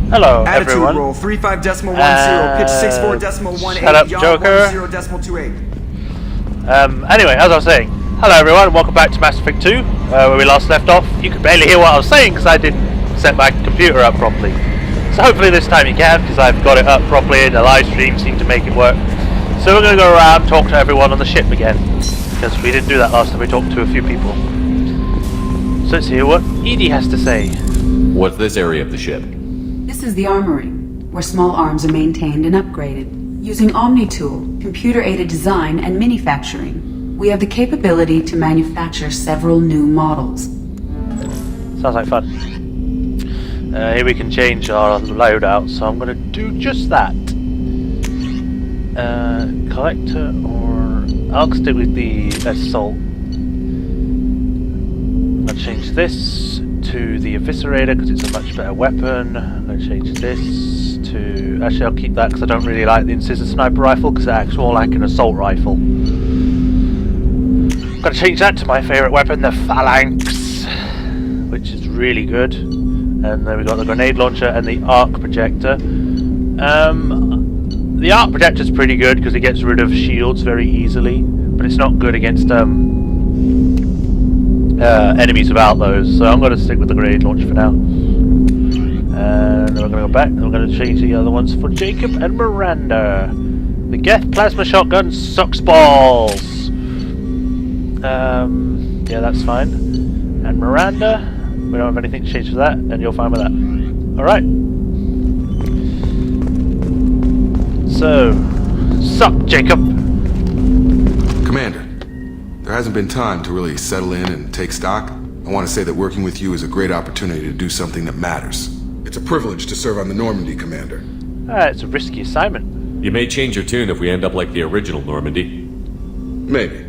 Hello, Attitude everyone. roll 35.10, pitch 64.18, shut up, yaw Joker. 10.28. Anyway, as I was saying, hello everyone, welcome back to Mass Effect 2, where we last left off. You could barely hear what I was saying because I didn't set my computer up properly. So hopefully this time you can, because I've got it up properly and the live stream seemed to make it work. So we're going to go around, talk to everyone on the ship again, because we didn't do that last time. We talked to a few people. So let's hear what Edie has to say. What's this area of the ship? This is the armory, where small arms are maintained and upgraded. Using Omni-Tool, computer-aided design, and manufacturing, we have the capability to manufacture several new models. Sounds like fun. Here we can change our loadout, so I'm going to do just that. Collector or... I'll stick with the assault. I'm going to change this to the Eviscerator because it's a much better weapon. I'm going to change this to... Actually, I'll keep that because I don't really like the Incisor Sniper Rifle because it acts more like an assault rifle. I'm going to change that to my favourite weapon, the Phalanx, which is really good. And then we've got the grenade launcher and the arc projector. The arc projector is pretty good because it gets rid of shields very easily, but it's not good against enemies without those. So I'm going to stick with the grenade launcher for now. And then we're going to go back and we're going to change the other ones for Jacob and Miranda. The Geth plasma shotgun sucks balls. Yeah, that's fine. And Miranda, we don't have anything to change for that, and you're fine with that. Alright. So, sup, Jacob? Commander, there hasn't been time to really settle in and take stock. I want to say that working with you is a great opportunity to do something that matters. It's a privilege to serve on the Normandy, Commander. It's a risky assignment. You may change your tune if we end up like the original Normandy. Maybe.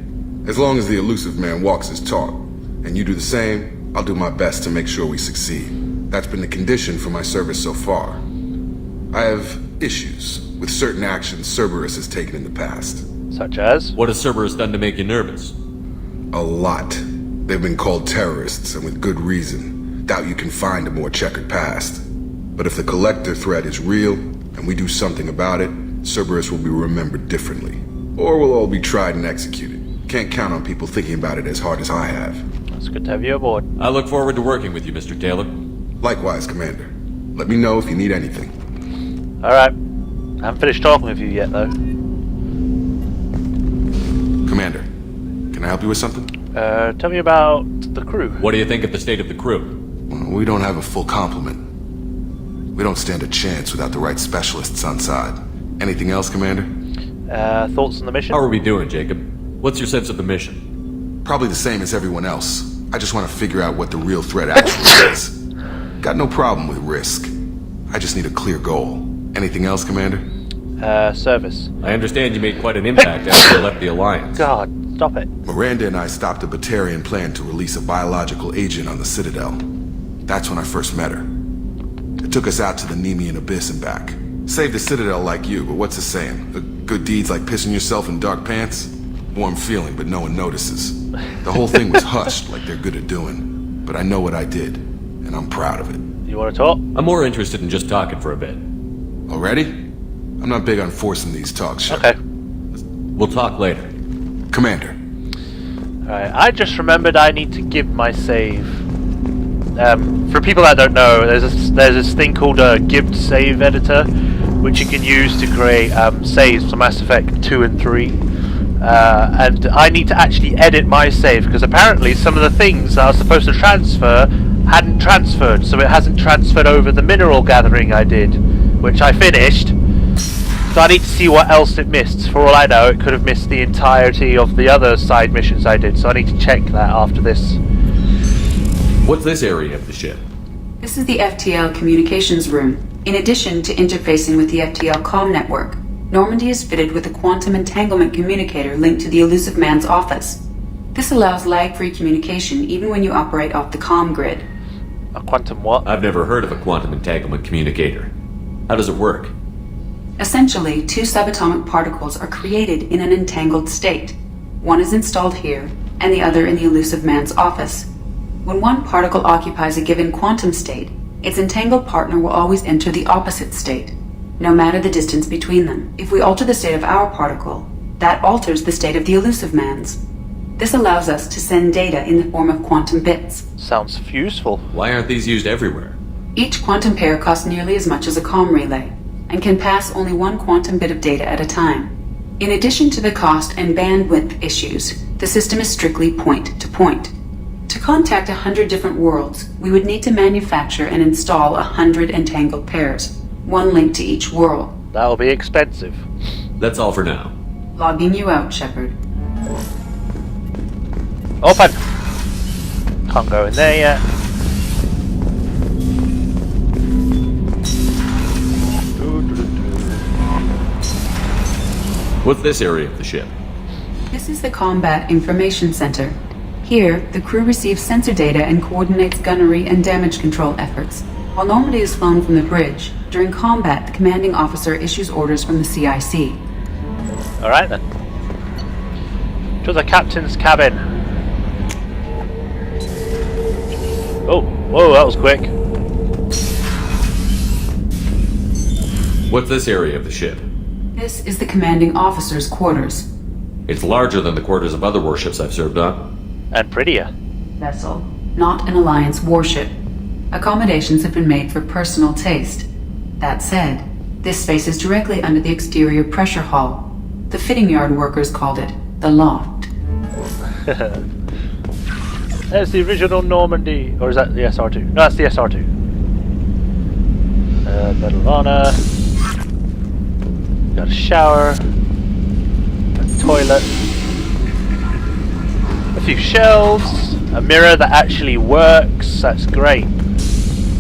As long as the elusive man walks his talk, and you do the same, I'll do my best to make sure we succeed. That's been the condition for my service so far. I have issues with certain actions Cerberus has taken in the past. Such as? What has Cerberus done to make you nervous? A lot. They've been called terrorists, and with good reason. Doubt you can find a more checkered past. But if the Collector threat is real, and we do something about it, Cerberus will be remembered differently. Or we'll all be tried and executed. Can't count on people thinking about it as hard as I have. It's good to have you aboard. I look forward to working with you, Mr. Taylor. Likewise, Commander. Let me know if you need anything. Alright. I haven't finished talking with you yet, though. Commander, can I help you with something? Tell me about the crew. What do you think of the state of the crew? Well, we don't have a full complement. We don't stand a chance without the right specialists on side. Anything else, Commander? Thoughts on the mission? How are we doing, Jacob? What's your sense of the mission? Probably the same as everyone else. I just want to figure out what the real threat actually is. Got no problem with risk. I just need a clear goal. Anything else, Commander? Service. I understand you made quite an impact after you left the Alliance. God, stop it. Miranda and I stopped a Batarian plan to release a biological agent on the Citadel. That's when I first met her. It took us out to the Nemean Abyss and back. Saved the Citadel like you, but what's the saying? The good deeds like pissing yourself in dark pants? Warm feeling, but no one notices. The whole thing was hushed like they're good at doing. But I know what I did, and I'm proud of it. You want to talk? I'm more interested in just talking for a bit. Already? I'm not big on forcing these talks, Shep. Okay. We'll talk later. Commander. Alright, I just remembered I need to give my save. For people that don't know, there's this thing called a Gibbed Save Editor, which you can use to create saves for Mass Effect 2 and 3. And I need to actually edit my save because apparently some of the things that I was supposed to transfer hadn't transferred, so it hasn't transferred over the mineral gathering I did, which I finished. So I need to see what else it missed. For all I know, it could have missed the entirety of the other side missions I did, so I need to check that after this. What's this area of the ship? This is the FTL communications room. In addition to interfacing with the FTL comm network, Normandy is fitted with a quantum entanglement communicator linked to the elusive man's office. This allows lag-free communication even when you operate off the comm grid. A quantum what? I've never heard of a quantum entanglement communicator. How does it work? Essentially, two subatomic particles are created in an entangled state. One is installed here, and the other in the elusive man's office. When one particle occupies a given quantum state, its entangled partner will always enter the opposite state, no matter the distance between them. If we alter the state of our particle, that alters the state of the elusive man's. This allows us to send data in the form of quantum bits. Sounds useful. Why aren't these used everywhere? Each quantum pair costs nearly as much as a comm relay, and can pass only one quantum bit of data at a time. In addition to the cost and bandwidth issues, the system is strictly point-to-point. To contact 100 different worlds, we would need to manufacture and install 100 entangled pairs, one link to each world. That'll be expensive. That's all for now. Logging you out, Shepard. Open! Can't go in there yet. What's this area of the ship? This is the Combat Information Center. Here, the crew receives sensor data and coordinates gunnery and damage control efforts. While Normandy is flown from the bridge, during combat, the commanding officer issues orders from the CIC. Alright then. To the captain's cabin. Oh, whoa, that was quick. What's this area of the ship? This is the commanding officer's quarters. It's larger than the quarters of other warships I've served on. And prettier. Vessel, not an Alliance warship. Accommodations have been made for personal taste. That said, this space is directly under the exterior pressure hull. The fitting yard workers called it the loft. There's the original Normandy. Or is that the SR2? No, that's the SR2. Medal of Honor. Got a shower. A toilet. A few shelves. A mirror that actually works. That's great.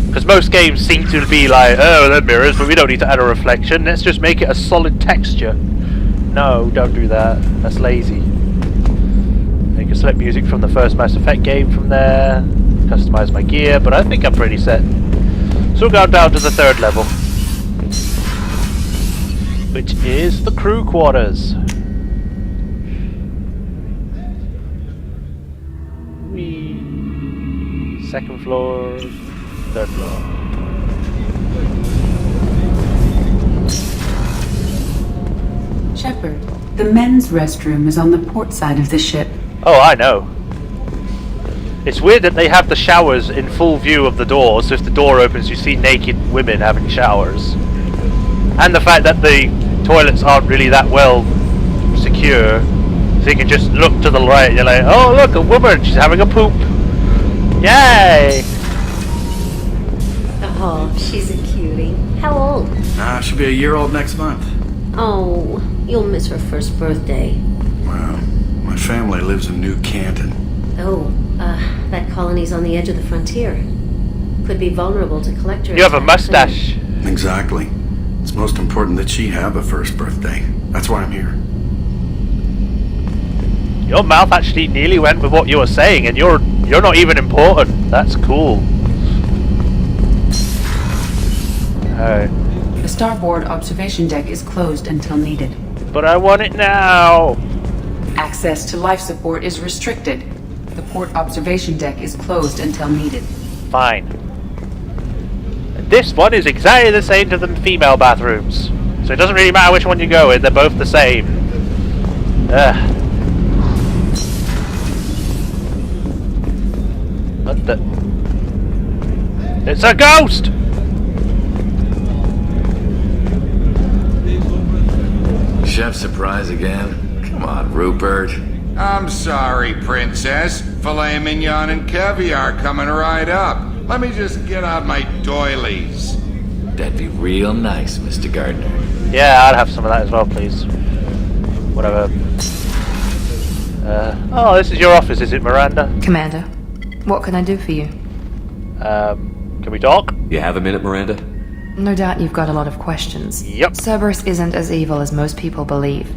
Because most games seem to be like, oh, they're mirrors, but we don't need to add a reflection. Let's just make it a solid texture. No, don't do that. That's lazy. I can select music from the first Mass Effect game from there. Customize my gear, but I think I'm pretty set. So we'll go down to the third level, which is the crew quarters. Whee. Second floor, third floor. Shepard, the men's restroom is on the port side of the ship. Oh, I know. It's weird that they have the showers in full view of the door, so if the door opens you see naked women having showers. And the fact that the toilets aren't really that well secure, so you can just look to the right and you're like, oh look, a woman, she's having a poop. Yay! Oh, she's a cutie. How old? She'll be a year old next month. Oh, you'll miss her first birthday. Well, my family lives in New Canton. Oh, that colony's on the edge of the frontier. Could be vulnerable to collector You have a attacks. mustache. Exactly. It's most important that she have a first birthday. That's why I'm here. Your mouth actually nearly went with what you were saying, and you're not even important. That's cool. Alright. The starboard observation deck is closed until needed. But I want it now. Access to life support is restricted. The port observation deck is closed until needed. Fine. And this one is exactly the same to the female bathrooms. So it doesn't really matter which one you go in, they're both the same. Ugh. What the? It's a ghost! Chef surprise again? Come on, Rupert. I'm sorry, Princess. Filet mignon and caviar coming right up. Let me just get out my doilies. That'd be real nice, Mr. Gardner. Yeah, I'd have some of that as well, please. Whatever. Oh, this is your office, is it, Miranda? Commander, what can I do for you? Can we talk? You have a minute, Miranda? No doubt you've got a lot of questions. Yep. Cerberus isn't as evil as most people believe.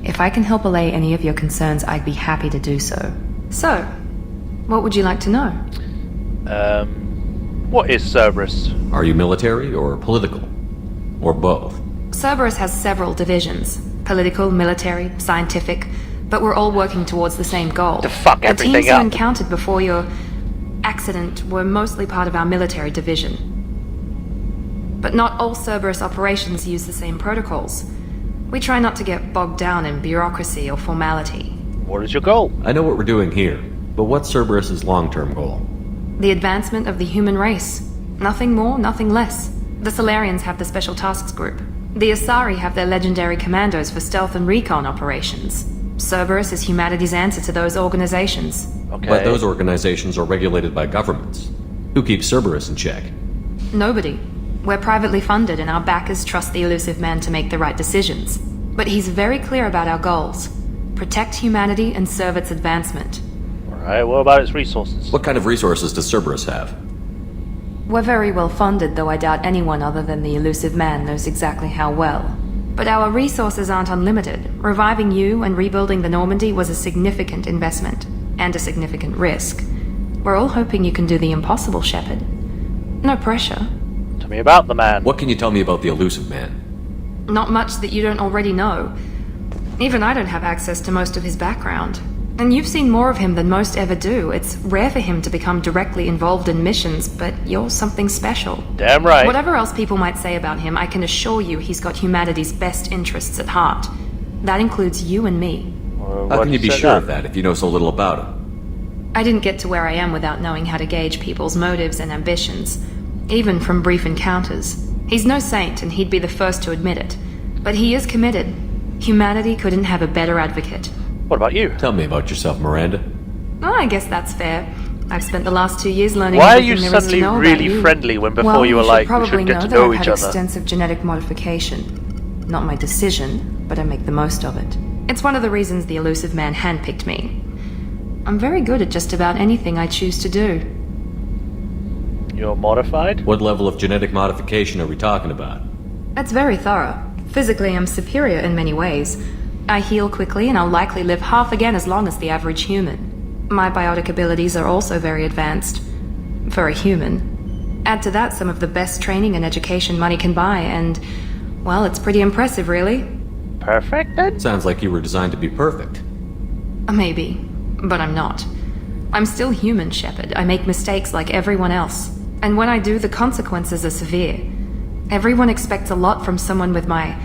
If I can help allay any of your concerns, I'd be happy to do so. So, what would you like to know? What is Cerberus? Are you military or political? Or both? Cerberus has several divisions. Political, military, scientific, but we're all working towards the same goal. To fuck everything The teams you up. encountered before your accident were mostly part of our military division. But not all Cerberus operations use the same protocols. We try not to get bogged down in bureaucracy or formality. What is your goal? I know what we're doing here, but what's Cerberus's long-term goal? The advancement of the human race. Nothing more, nothing less. The Solarians have the Special Tasks Group. The Asari have their legendary commandos for stealth and recon operations. Cerberus is humanity's answer to those organizations. Okay. But those organizations are regulated by governments. Who keeps Cerberus in check? Nobody. We're privately funded and our backers trust the elusive man to make the right decisions. But he's very clear about our goals. Protect humanity and serve its advancement. Alright, what about its resources? What kind of resources does Cerberus have? We're very well funded, though I doubt anyone other than the elusive man knows exactly how well. But our resources aren't unlimited. Reviving you and rebuilding the Normandy was a significant investment, and a significant risk. We're all hoping you can do the impossible, Shepard. No pressure. Tell me about the man. What can you tell me about the elusive man? Not much that you don't already know. Even I don't have access to most of his background. And you've seen more of him than most ever do. It's rare for him to become directly involved in missions, but you're something special. Damn right. Whatever else people might say about him, I can assure you he's got humanity's best interests at heart. That includes you and me. How can you be sure of that if you know so little about him? I didn't get to where I am without knowing how to gauge people's motives and ambitions, even from brief encounters. He's no saint, and he'd be the first to admit it. But he is committed. Humanity couldn't have a better advocate. What about you? Tell me about yourself, Miranda. Oh, I guess that's fair. I've spent the last 2 years learning Why are you everything there is to suddenly know really about you. friendly when before Well, you were like, we probably should get know to that know I've each had other? extensive genetic modification. Not my decision, but I make the most of it. It's one of the reasons the elusive man handpicked me. I'm very good at just about anything I choose to do. You're modified? What level of genetic modification are we talking about? That's very thorough. Physically, I'm superior in many ways. I heal quickly, and I'll likely live half again as long as the average human. My biotic abilities are also very advanced. For a human. Add to that some of the best training and education money can buy, and, well, it's pretty impressive, really. Perfect, then? Sounds like you were designed to be perfect. Maybe, but I'm not. I'm still human, Shepard. I make mistakes like everyone else. And when I do, the consequences are severe. Everyone expects a lot from someone with my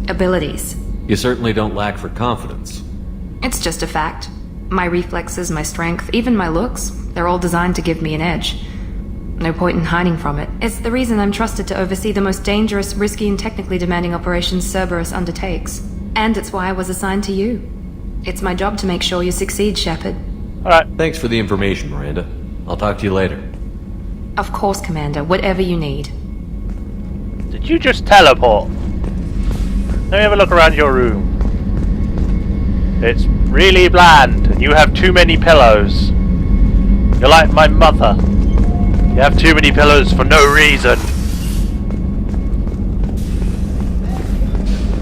abilities. You certainly don't lack for confidence. It's just a fact. My reflexes, my strength, even my looks, they're all designed to give me an edge. No point in hiding from it. It's the reason I'm trusted to oversee the most dangerous, risky, and technically demanding operations Cerberus undertakes. And it's why I was assigned to you. It's my job to make sure you succeed, Shepard. Alright. Thanks for the information, Miranda. I'll talk to you later. Of course, Commander. Whatever you need. Did you just teleport? Let me have a look around your room. It's really bland, and you have too many pillows. You're like my mother. You have too many pillows for no reason.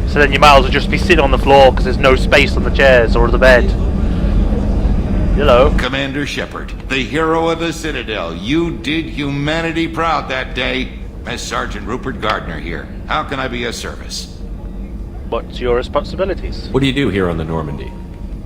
So then you might as well just be sitting on the floor because there's no space on the chairs or the bed. Hello. Commander Shepard, the hero of the Citadel. You did humanity proud that day. Master Sergeant Rupert Gardner here. How can I be of service? What's your responsibilities? What do you do here on the Normandy?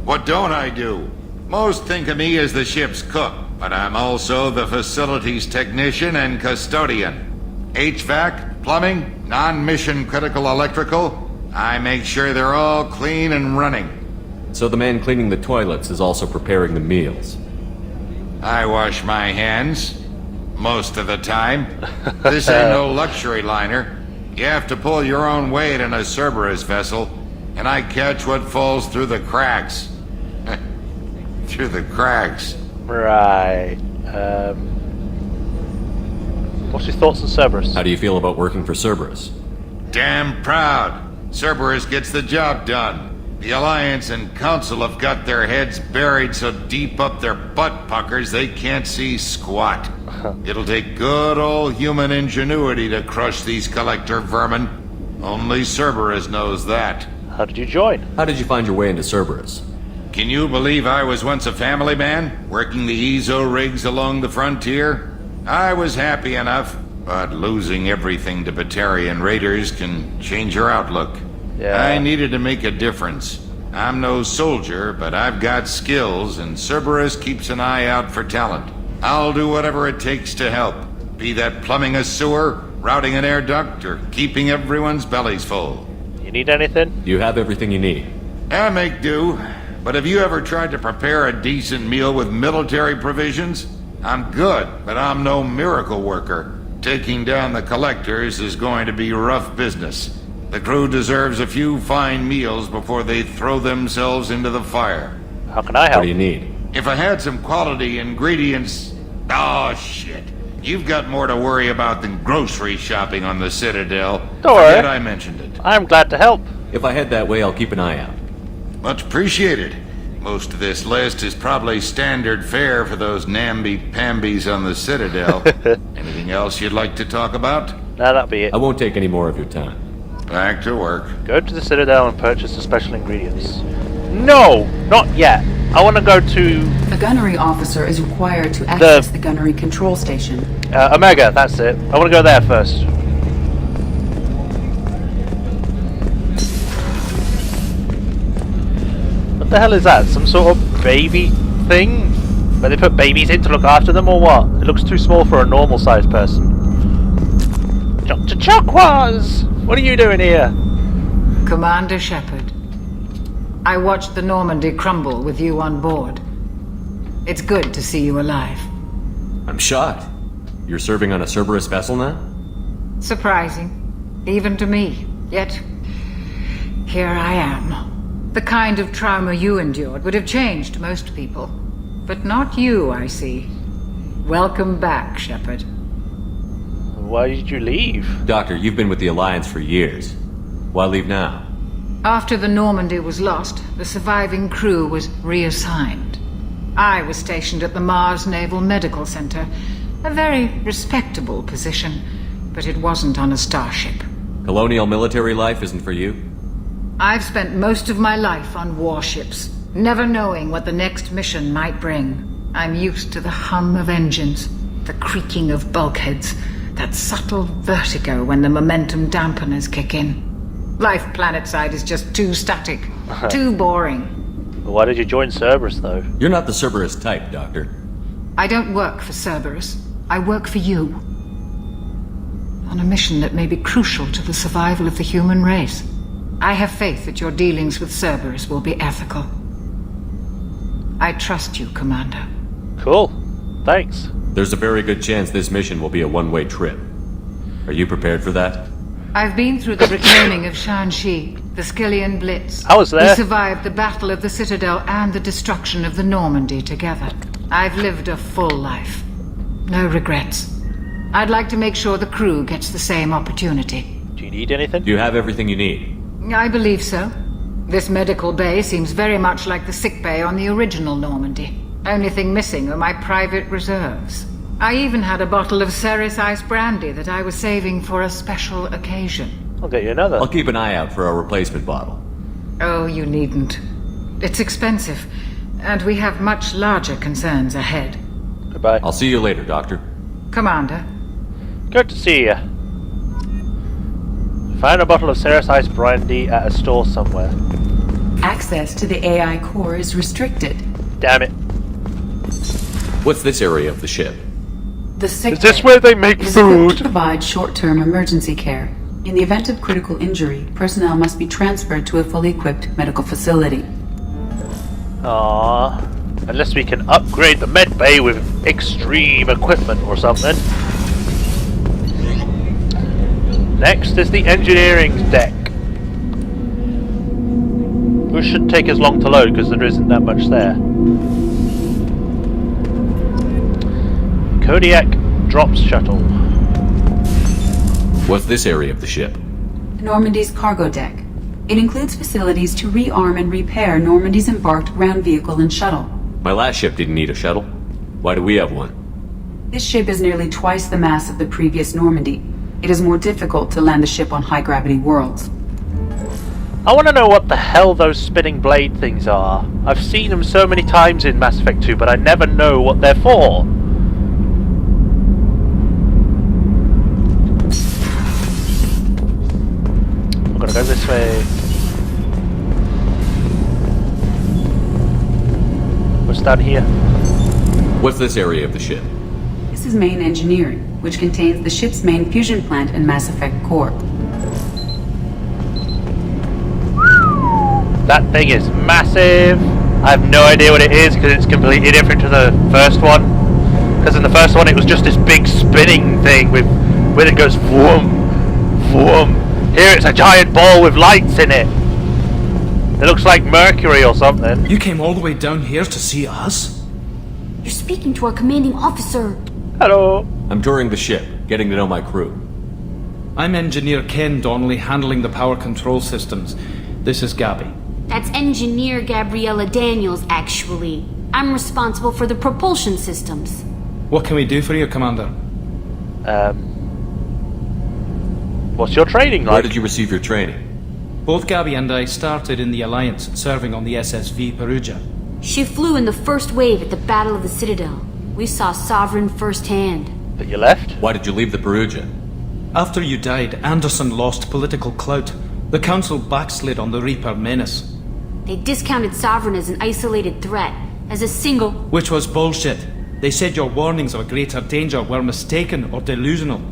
What don't I do? Most think of me as the ship's cook, but I'm also the facilities technician and custodian. HVAC, plumbing, non-mission critical electrical. I make sure they're all clean and running. So the man cleaning the toilets is also preparing the meals. I wash my hands. Most of the time. This ain't no luxury liner. You have to pull your own weight in a Cerberus vessel, and I catch what falls through the cracks. Through the cracks. Right. What's your thoughts on Cerberus? How do you feel about working for Cerberus? Damn proud. Cerberus gets the job done. The Alliance and Council have got their heads buried so deep up their butt puckers they can't see squat. It'll take good old human ingenuity to crush these collector vermin. Only Cerberus knows that. How did you join? How did you find your way into Cerberus? Can you believe I was once a family man, working the EZO rigs along the frontier? I was happy enough, but losing everything to Batarian raiders can change your outlook. Yeah. I needed to make a difference. I'm no soldier, but I've got skills, and Cerberus keeps an eye out for talent. I'll do whatever it takes to help. Be that plumbing a sewer, routing an air duct, or keeping everyone's bellies full. You need anything? You have everything you need. I make do, but have you ever tried to prepare a decent meal with military provisions? I'm good, but I'm no miracle worker. Taking down the collectors is going to be rough business. The crew deserves a few fine meals before they throw themselves into the fire. How can I help? What do you need? If I had some quality ingredients... Oh, shit. You've got more to worry about than grocery shopping on the Citadel. Don't worry. Forget I mentioned it. I'm glad to help. If I head that way, I'll keep an eye out. Much appreciated. Most of this list is probably standard fare for those namby-pambies on the Citadel. Anything else you'd like to talk about? Nah, that'll be it. I won't take any more of your time. Back to work. Go to the Citadel and purchase the special ingredients. No! Not yet. I want to go to... A gunnery officer is required to access the gunnery control station. Omega, that's it. I want to go there first. What the hell is that? Some sort of baby thing? Where they put babies in to look after them or what? It looks too small for a normal sized person. Dr. Chakwas! What are you doing here? Commander Shepard, I watched the Normandy crumble with you on board. It's good to see you alive. I'm shocked. You're serving on a Cerberus vessel now? Surprising, even to me. Yet, here I am. The kind of trauma you endured would have changed most people. But not you, I see. Welcome back, Shepard. Why did you leave? Doctor, you've been with the Alliance for years. Why leave now? After the Normandy was lost, the surviving crew was reassigned. I was stationed at the Mars Naval Medical Center, a very respectable position, but it wasn't on a starship. Colonial military life isn't for you? I've spent most of my life on warships, never knowing what the next mission might bring. I'm used to the hum of engines, the creaking of bulkheads, that subtle vertigo when the momentum dampeners kick in. Life planetside is just too static, too boring. Why did you join Cerberus, though? You're not the Cerberus type, Doctor. I don't work for Cerberus. I work for you. On a mission that may be crucial to the survival of the human race. I have faith that your dealings with Cerberus will be ethical. I trust you, Commander. Cool. Thanks. There's a very good chance this mission will be a one-way trip. Are you prepared for that? I've been through the reclaiming of Shanxi, the Skillian Blitz. I was there. We survived the Battle of the Citadel and the destruction of the Normandy together. I've lived a full life. No regrets. I'd like to make sure the crew gets the same opportunity. Do you need anything? Do you have everything you need? I believe so. This medical bay seems very much like the sick bay on the original Normandy. Only thing missing are my private reserves. I even had a bottle of Ceres Ice brandy that I was saving for a special occasion. I'll get you another. I'll keep an eye out for a replacement bottle. Oh, you needn't. It's expensive, and we have much larger concerns ahead. Goodbye. I'll see you later, Doctor. Commander. Good to see you. Find a bottle of Ceres Ice brandy at a store somewhere. Access to the AI core is restricted. Damn it. What's this area of the ship? The sick Is this bay where they make is equipped food? to provide short-term emergency care. In the event of critical injury, personnel must be transferred to a fully equipped medical facility. Aww. Unless we can upgrade the med bay with extreme equipment or something. Next is the engineering deck. Which shouldn't take as long to load because there isn't that much there. Kodiak drops shuttle. What's this area of the ship? Normandy's cargo deck. It includes facilities to rearm and repair Normandy's embarked ground vehicle and shuttle. My last ship didn't need a shuttle. Why do we have one? This ship is nearly twice the mass of the previous Normandy. It is more difficult to land the ship on high-gravity worlds. I want to know what the hell those spinning blade things are. I've seen them so many times in Mass Effect 2, but I never know what they're for. I'm gonna go this way. What's down here? What's this area of the ship? This This is main engineering, which contains the ship's main fusion plant and Mass Effect core. That thing is massive. I have no idea what it is because it's completely different to the first one. Because in the first one it was just this big spinning thing with it goes vroom, vroom. Here it's a giant ball with lights in it. It looks like Mercury or something. You came all the way down here to see us? You're speaking to our commanding officer. Hello. I'm touring the ship, getting to know my crew. I'm Engineer Ken Donnelly, handling the power control systems. This is Gabby. That's Engineer Gabriella Daniels, actually. I'm responsible for the propulsion systems. What can we do for you, Commander? What's your training like? Where did you receive your training? Both Gabby and I started in the Alliance, serving on the SSV Perugia. She flew in the first wave at the Battle of the Citadel. We saw Sovereign firsthand. But you left? Why did you leave the Perugia? After you died, Anderson lost political clout. The Council backslid on the Reaper menace. They discounted Sovereign as an isolated threat, as a single... Which was bullshit. They said your warnings of a greater danger were mistaken or delusional.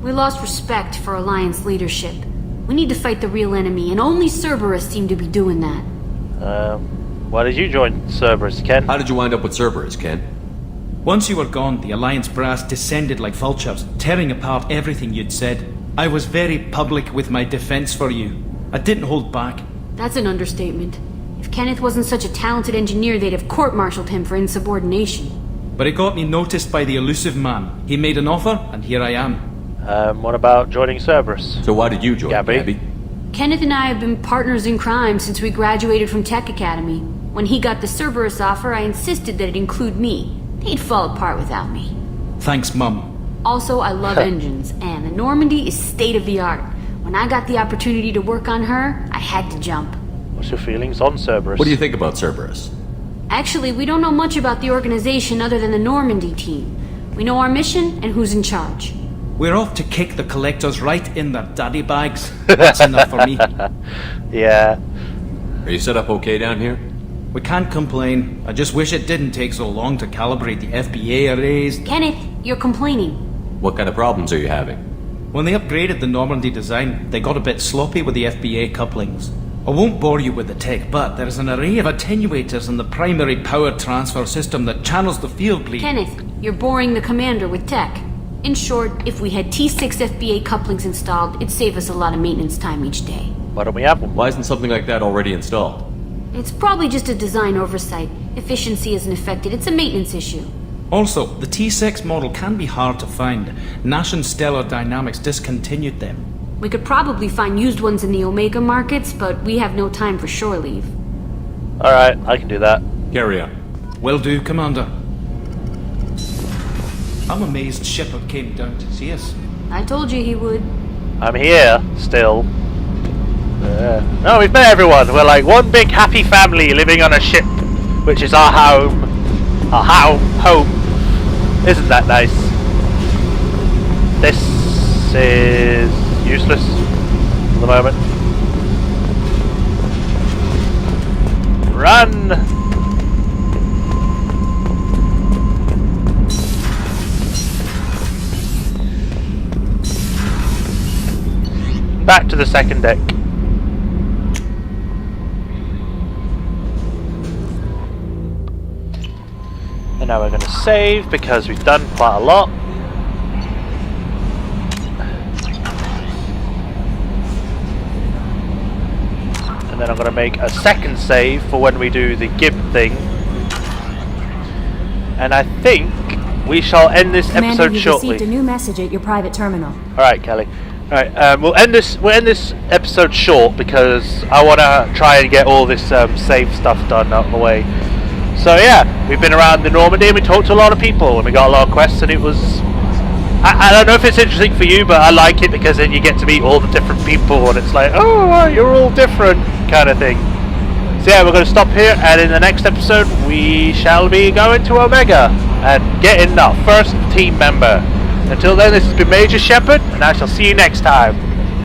We lost respect for Alliance leadership. We need to fight the real enemy, and only Cerberus seemed to be doing that. Why did you join Cerberus, Ken? How did you wind up with Cerberus, Ken? Once you were gone, the Alliance brass descended like vultures, tearing apart everything you'd said. I was very public with my defense for you. I didn't hold back. That's an understatement. If Kenneth wasn't such a talented engineer, they'd have court-martialed him for insubordination. But it got me noticed by the elusive man. He made an offer, and here I am. What about joining Cerberus? So why did you join, Gabby? Kenneth and I have been partners in crime since we graduated from Tech Academy. When he got the Cerberus offer, I insisted that it include me. He'd fall apart without me. Thanks, Mum. Also, I love engines, and the Normandy is state-of-the-art. When I got the opportunity to work on her, I had to jump. What's your feelings on Cerberus? What do you think about Cerberus? Actually, we don't know much about the organization other than the Normandy team. We know our mission and who's in charge. We're off to kick the collectors right in their daddy bags. That's enough for me. Yeah. Are you set up okay down here? We can't complain. I just wish it didn't take so long to calibrate the FBA arrays. Kenneth, you're complaining. What kind of problems are you having? When they upgraded the Normandy design, they got a bit sloppy with the FBA couplings. I won't bore you with the tech, but there is an array of attenuators in the primary power transfer system that channels the field bleed. Kenneth, you're boring the commander with tech. In short, if we had T6 FBA couplings installed, it'd save us a lot of maintenance time each day. Why don't we have one? Why isn't something like that already installed? It's probably just a design oversight. Efficiency isn't affected, it's a maintenance issue. Also, the T6 model can be hard to find. Nash and Stellar Dynamics discontinued them. We could probably find used ones in the Omega markets, but we have no time for shore leave. Alright, I can do that. Carry on. Will do, Commander. I'm amazed Shepard came down to see us. I told you he would. I'm here, still. No, we've met everyone. We're like one big happy family living on a ship, which is our home. Our home. Isn't that nice? This is useless for the moment. Run! Back to the second deck. And now we're going to save because we've done quite a lot. And then I'm going to make a second save for when we do the Gib thing. And I think we shall end this Commander, episode shortly. Received a new message at your private terminal. Alright, Kelly. Alright, we'll end this episode short because I want to try and get all this save stuff done out of the way. So yeah, we've been around the Normandy and we talked to a lot of people and we got a lot of quests and it was... I don't know if it's interesting for you, but I like it because then you get to meet all the different people and it's like, oh, you're all different kind of thing. So yeah, we're going to stop here and in the next episode we shall be going to Omega and getting our first team member. Until then, this has been Majorshepard and I shall see you next time.